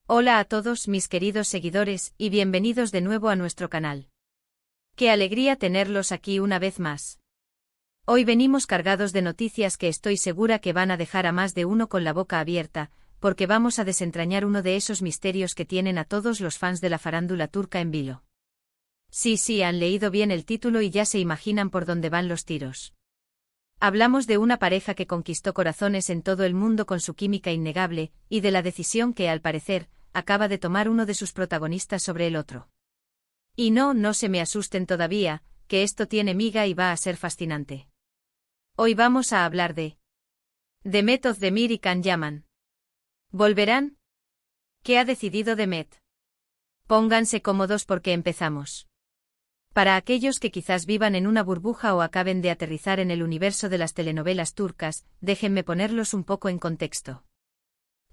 Hola a todos mis queridos seguidores y bienvenidos de nuevo a nuestro canal. Qué alegría tenerlos aquí una vez más. Hoy venimos cargados de noticias que estoy segura que van a dejar a más de uno con la boca abierta, porque vamos a desentrañar uno de esos misterios que tienen a todos los fans de la farándula turca en vilo. Sí, han leído bien el título y ya se imaginan por dónde van los tiros. Hablamos de una pareja que conquistó corazones en todo el mundo con su química innegable, y de la decisión que, al parecer, acaba de tomar uno de sus protagonistas sobre el otro. Y no se me asusten todavía, que esto tiene miga y va a ser fascinante. Hoy vamos a hablar de Demet Özdemir y Can Yaman. ¿Volverán? ¿Qué ha decidido Demet? Pónganse cómodos porque empezamos. Para aquellos que quizás vivan en una burbuja o acaben de aterrizar en el universo de las telenovelas turcas, déjenme ponerlos un poco en contexto.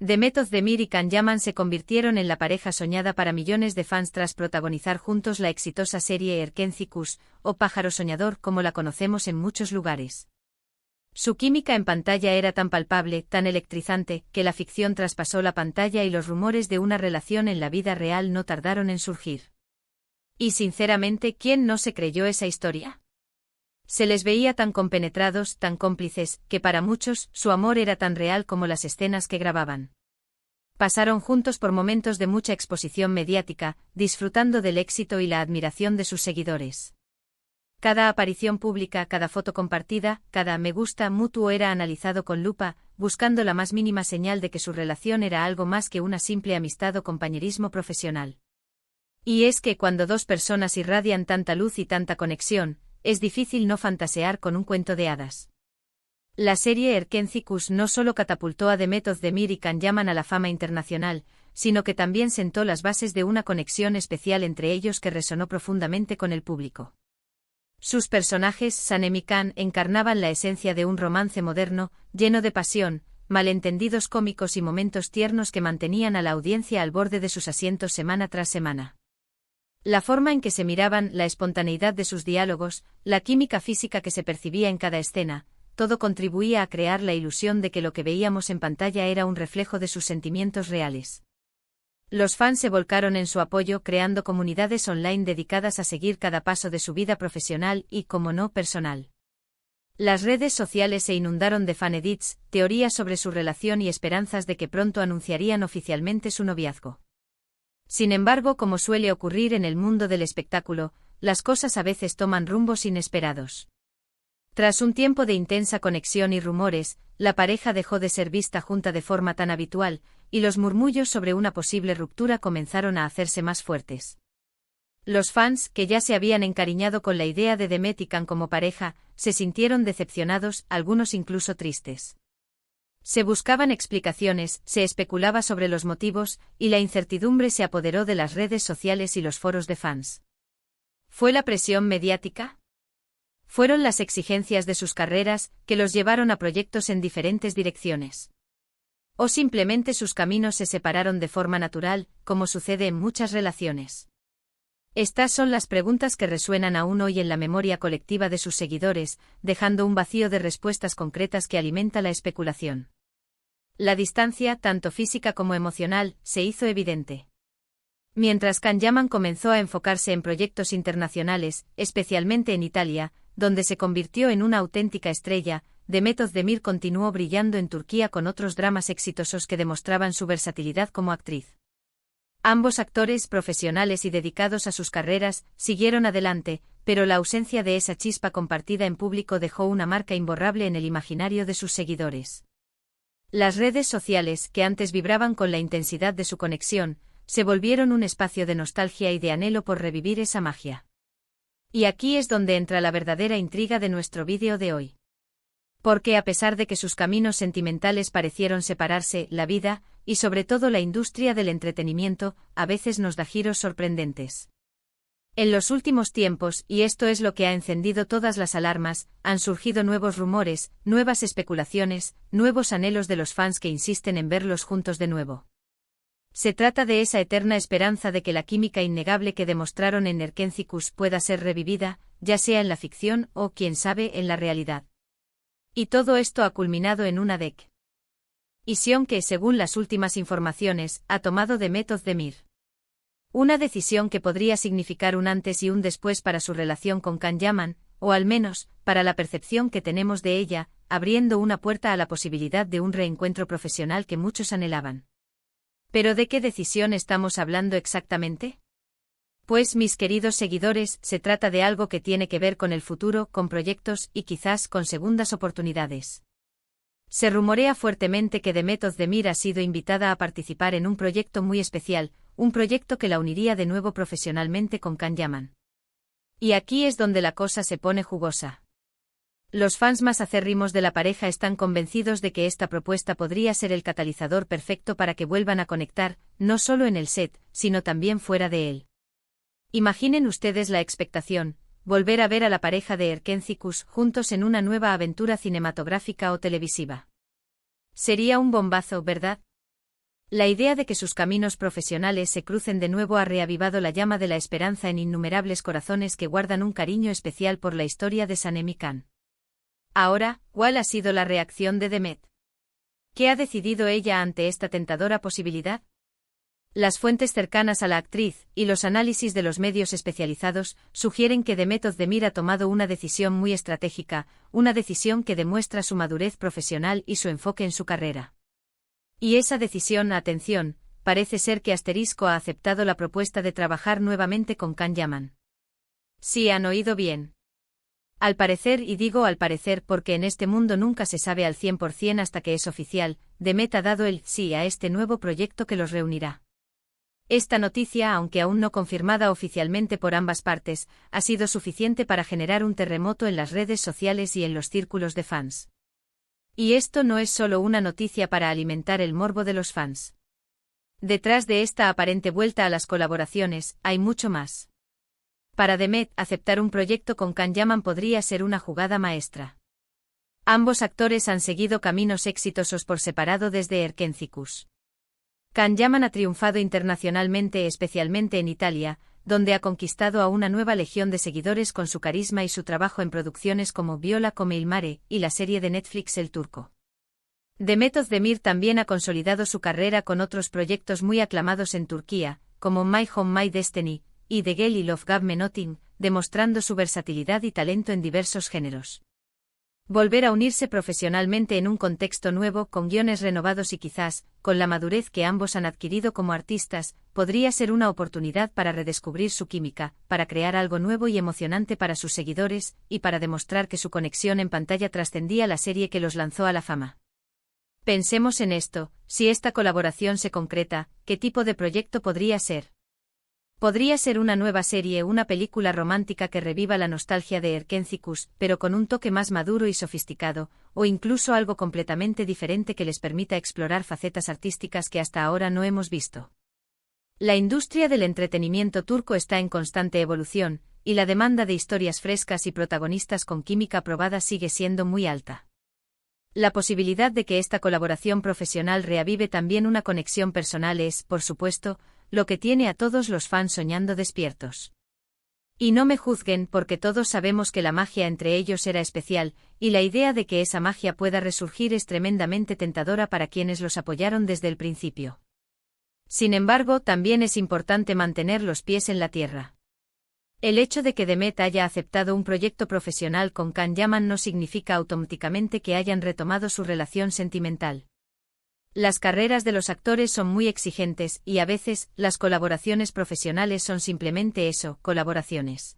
Demet Özdemir y Can Yaman se convirtieron en la pareja soñada para millones de fans tras protagonizar juntos la exitosa serie Erkenci Kuş, o Pájaro Soñador como la conocemos en muchos lugares. Su química en pantalla era tan palpable, tan electrizante, que la ficción traspasó la pantalla y los rumores de una relación en la vida real no tardaron en surgir. Y sinceramente, ¿quién no se creyó esa historia? Se les veía tan compenetrados, tan cómplices, que para muchos, su amor era tan real como las escenas que grababan. Pasaron juntos por momentos de mucha exposición mediática, disfrutando del éxito y la admiración de sus seguidores. Cada aparición pública, cada foto compartida, cada me gusta mutuo era analizado con lupa, buscando la más mínima señal de que su relación era algo más que una simple amistad o compañerismo profesional. Y es que cuando dos personas irradian tanta luz y tanta conexión, es difícil no fantasear con un cuento de hadas. La serie Erkenci Kuş no solo catapultó a Demet Özdemir y Can Yaman a la fama internacional, sino que también sentó las bases de una conexión especial entre ellos que resonó profundamente con el público. Sus personajes, Sanem y Can, encarnaban la esencia de un romance moderno, lleno de pasión, malentendidos cómicos y momentos tiernos que mantenían a la audiencia al borde de sus asientos semana tras semana. La forma en que se miraban, la espontaneidad de sus diálogos, la química física que se percibía en cada escena, todo contribuía a crear la ilusión de que lo que veíamos en pantalla era un reflejo de sus sentimientos reales. Los fans se volcaron en su apoyo creando comunidades online dedicadas a seguir cada paso de su vida profesional y, como no, personal. Las redes sociales se inundaron de fanedits, teorías sobre su relación y esperanzas de que pronto anunciarían oficialmente su noviazgo. Sin embargo, como suele ocurrir en el mundo del espectáculo, las cosas a veces toman rumbos inesperados. Tras un tiempo de intensa conexión y rumores, la pareja dejó de ser vista junta de forma tan habitual, y los murmullos sobre una posible ruptura comenzaron a hacerse más fuertes. Los fans, que ya se habían encariñado con la idea de Demet y Can como pareja, se sintieron decepcionados, algunos incluso tristes. Se buscaban explicaciones, se especulaba sobre los motivos, y la incertidumbre se apoderó de las redes sociales y los foros de fans. ¿Fue la presión mediática? ¿Fueron las exigencias de sus carreras, que los llevaron a proyectos en diferentes direcciones? ¿O simplemente sus caminos se separaron de forma natural, como sucede en muchas relaciones? Estas son las preguntas que resuenan aún hoy en la memoria colectiva de sus seguidores, dejando un vacío de respuestas concretas que alimenta la especulación. La distancia, tanto física como emocional, se hizo evidente. Mientras Can Yaman comenzó a enfocarse en proyectos internacionales, especialmente en Italia, donde se convirtió en una auténtica estrella, Demet Özdemir continuó brillando en Turquía con otros dramas exitosos que demostraban su versatilidad como actriz. Ambos actores profesionales y dedicados a sus carreras siguieron adelante, pero la ausencia de esa chispa compartida en público dejó una marca imborrable en el imaginario de sus seguidores. Las redes sociales, que antes vibraban con la intensidad de su conexión, se volvieron un espacio de nostalgia y de anhelo por revivir esa magia. Y aquí es donde entra la verdadera intriga de nuestro vídeo de hoy. Porque a pesar de que sus caminos sentimentales parecieron separarse, la vida, y sobre todo la industria del entretenimiento, a veces nos da giros sorprendentes. En los últimos tiempos, y esto es lo que ha encendido todas las alarmas, han surgido nuevos rumores, nuevas especulaciones, nuevos anhelos de los fans que insisten en verlos juntos de nuevo. Se trata de esa eterna esperanza de que la química innegable que demostraron en Erkenci Kuş pueda ser revivida, ya sea en la ficción o, quién sabe, en la realidad. Y todo esto ha culminado en una DEC. Decisión que, según las últimas informaciones, ha tomado Demet Özdemir. Una decisión que podría significar un antes y un después para su relación con Can Yaman, o al menos, para la percepción que tenemos de ella, abriendo una puerta a la posibilidad de un reencuentro profesional que muchos anhelaban. ¿Pero de qué decisión estamos hablando exactamente? Pues, mis queridos seguidores, se trata de algo que tiene que ver con el futuro, con proyectos y quizás con segundas oportunidades. Se rumorea fuertemente que Demet Özdemir ha sido invitada a participar en un proyecto muy especial, un proyecto que la uniría de nuevo profesionalmente con Can Yaman. Y aquí es donde la cosa se pone jugosa. Los fans más acérrimos de la pareja están convencidos de que esta propuesta podría ser el catalizador perfecto para que vuelvan a conectar, no solo en el set, sino también fuera de él. Imaginen ustedes la expectación, volver a ver a la pareja de Erkencikus juntos en una nueva aventura cinematográfica o televisiva. Sería un bombazo, ¿verdad? La idea de que sus caminos profesionales se crucen de nuevo ha reavivado la llama de la esperanza en innumerables corazones que guardan un cariño especial por la historia de Sanemi Can. Ahora, ¿cuál ha sido la reacción de Demet? ¿Qué ha decidido ella ante esta tentadora posibilidad? Las fuentes cercanas a la actriz, y los análisis de los medios especializados, sugieren que Demet Özdemir ha tomado una decisión muy estratégica, una decisión que demuestra su madurez profesional y su enfoque en su carrera. Y esa decisión, atención, parece ser que Asterisco ha aceptado la propuesta de trabajar nuevamente con Can Yaman. Sí, han oído bien. Al parecer, y digo al parecer porque en este mundo nunca se sabe al 100% hasta que es oficial, Demet ha dado el sí a este nuevo proyecto que los reunirá. Esta noticia, aunque aún no confirmada oficialmente por ambas partes, ha sido suficiente para generar un terremoto en las redes sociales y en los círculos de fans. Y esto no es solo una noticia para alimentar el morbo de los fans. Detrás de esta aparente vuelta a las colaboraciones, hay mucho más. Para Demet, aceptar un proyecto con Can Yaman podría ser una jugada maestra. Ambos actores han seguido caminos exitosos por separado desde Erkencikus. Can Yaman ha triunfado internacionalmente, especialmente en Italia, donde ha conquistado a una nueva legión de seguidores con su carisma y su trabajo en producciones como Viola come il mare y la serie de Netflix El Turco. Demet Özdemir también ha consolidado su carrera con otros proyectos muy aclamados en Turquía, como My Home My Destiny y The Girl I Love Gave Me Nothing, demostrando su versatilidad y talento en diversos géneros. Volver a unirse profesionalmente en un contexto nuevo, con guiones renovados y quizás, con la madurez que ambos han adquirido como artistas, podría ser una oportunidad para redescubrir su química, para crear algo nuevo y emocionante para sus seguidores, y para demostrar que su conexión en pantalla trascendía la serie que los lanzó a la fama. Pensemos en esto, si esta colaboración se concreta, ¿qué tipo de proyecto podría ser? Podría ser una nueva serie, una película romántica que reviva la nostalgia de Erkencikus, pero con un toque más maduro y sofisticado, o incluso algo completamente diferente que les permita explorar facetas artísticas que hasta ahora no hemos visto. La industria del entretenimiento turco está en constante evolución, y la demanda de historias frescas y protagonistas con química probada sigue siendo muy alta. La posibilidad de que esta colaboración profesional reavive también una conexión personal es, por supuesto, lo que tiene a todos los fans soñando despiertos. Y no me juzguen porque todos sabemos que la magia entre ellos era especial, y la idea de que esa magia pueda resurgir es tremendamente tentadora para quienes los apoyaron desde el principio. Sin embargo, también es importante mantener los pies en la tierra. El hecho de que Demet haya aceptado un proyecto profesional con Can Yaman no significa automáticamente que hayan retomado su relación sentimental. Las carreras de los actores son muy exigentes y a veces, las colaboraciones profesionales son simplemente eso, colaboraciones.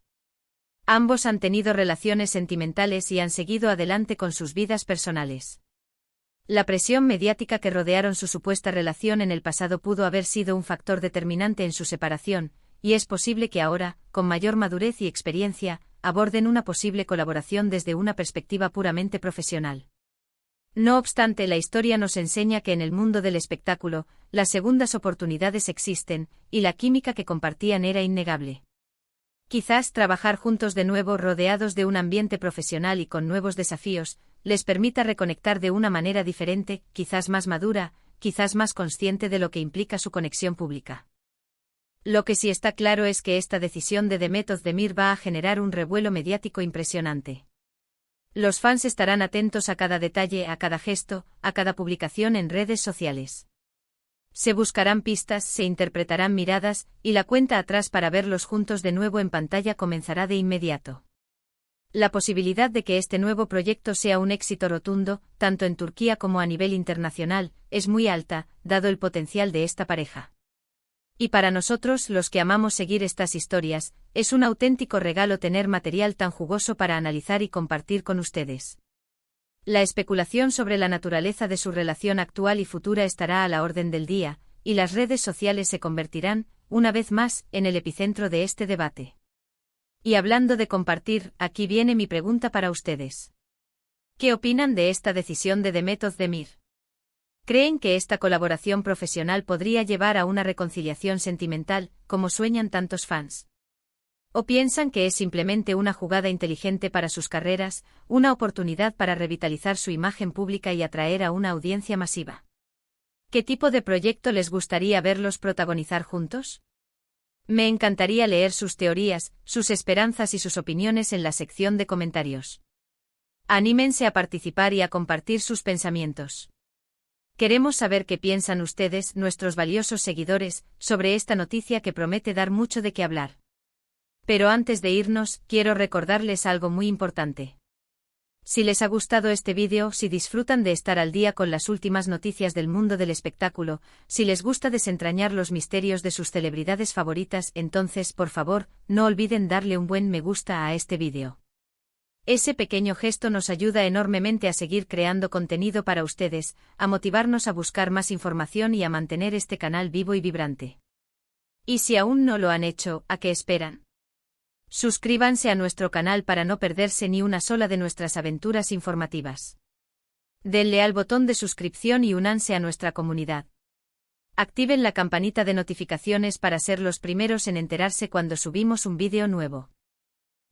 Ambos han tenido relaciones sentimentales y han seguido adelante con sus vidas personales. La presión mediática que rodearon su supuesta relación en el pasado pudo haber sido un factor determinante en su separación, y es posible que ahora, con mayor madurez y experiencia, aborden una posible colaboración desde una perspectiva puramente profesional. No obstante, la historia nos enseña que en el mundo del espectáculo, las segundas oportunidades existen, y la química que compartían era innegable. Quizás trabajar juntos de nuevo rodeados de un ambiente profesional y con nuevos desafíos, les permita reconectar de una manera diferente, quizás más madura, quizás más consciente de lo que implica su conexión pública. Lo que sí está claro es que esta decisión de Demet Özdemir va a generar un revuelo mediático impresionante. Los fans estarán atentos a cada detalle, a cada gesto, a cada publicación en redes sociales. Se buscarán pistas, se interpretarán miradas, y la cuenta atrás para verlos juntos de nuevo en pantalla comenzará de inmediato. La posibilidad de que este nuevo proyecto sea un éxito rotundo, tanto en Turquía como a nivel internacional, es muy alta, dado el potencial de esta pareja. Y para nosotros, los que amamos seguir estas historias, es un auténtico regalo tener material tan jugoso para analizar y compartir con ustedes. La especulación sobre la naturaleza de su relación actual y futura estará a la orden del día, y las redes sociales se convertirán, una vez más, en el epicentro de este debate. Y hablando de compartir, aquí viene mi pregunta para ustedes. ¿Qué opinan de esta decisión de Demet Özdemir? ¿Creen que esta colaboración profesional podría llevar a una reconciliación sentimental, como sueñan tantos fans? ¿O piensan que es simplemente una jugada inteligente para sus carreras, una oportunidad para revitalizar su imagen pública y atraer a una audiencia masiva? ¿Qué tipo de proyecto les gustaría verlos protagonizar juntos? Me encantaría leer sus teorías, sus esperanzas y sus opiniones en la sección de comentarios. Anímense a participar y a compartir sus pensamientos. Queremos saber qué piensan ustedes, nuestros valiosos seguidores, sobre esta noticia que promete dar mucho de qué hablar. Pero antes de irnos, quiero recordarles algo muy importante. Si les ha gustado este vídeo, si disfrutan de estar al día con las últimas noticias del mundo del espectáculo, si les gusta desentrañar los misterios de sus celebridades favoritas, entonces, por favor, no olviden darle un buen me gusta a este vídeo. Ese pequeño gesto nos ayuda enormemente a seguir creando contenido para ustedes, a motivarnos a buscar más información y a mantener este canal vivo y vibrante. Y si aún no lo han hecho, ¿a qué esperan? Suscríbanse a nuestro canal para no perderse ni una sola de nuestras aventuras informativas. Denle al botón de suscripción y únanse a nuestra comunidad. Activen la campanita de notificaciones para ser los primeros en enterarse cuando subimos un vídeo nuevo.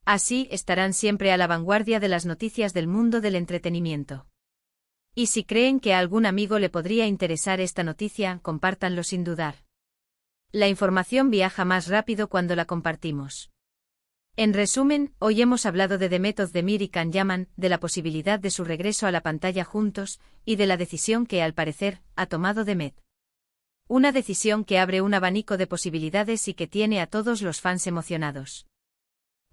Así estarán siempre a la vanguardia de las noticias del mundo del entretenimiento. Y si creen que a algún amigo le podría interesar esta noticia, compártanlo sin dudar. La información viaja más rápido cuando la compartimos. En resumen, hoy hemos hablado de Demet Özdemir y Can Yaman, de la posibilidad de su regreso a la pantalla juntos, y de la decisión que, al parecer, ha tomado Demet. Una decisión que abre un abanico de posibilidades y que tiene a todos los fans emocionados.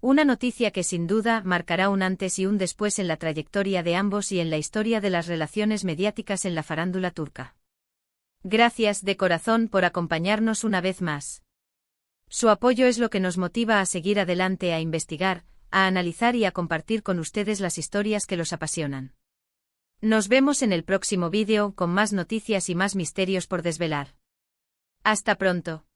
Una noticia que sin duda marcará un antes y un después en la trayectoria de ambos y en la historia de las relaciones mediáticas en la farándula turca. Gracias de corazón por acompañarnos una vez más. Su apoyo es lo que nos motiva a seguir adelante, a investigar, a analizar y a compartir con ustedes las historias que los apasionan. Nos vemos en el próximo vídeo con más noticias y más misterios por desvelar. Hasta pronto.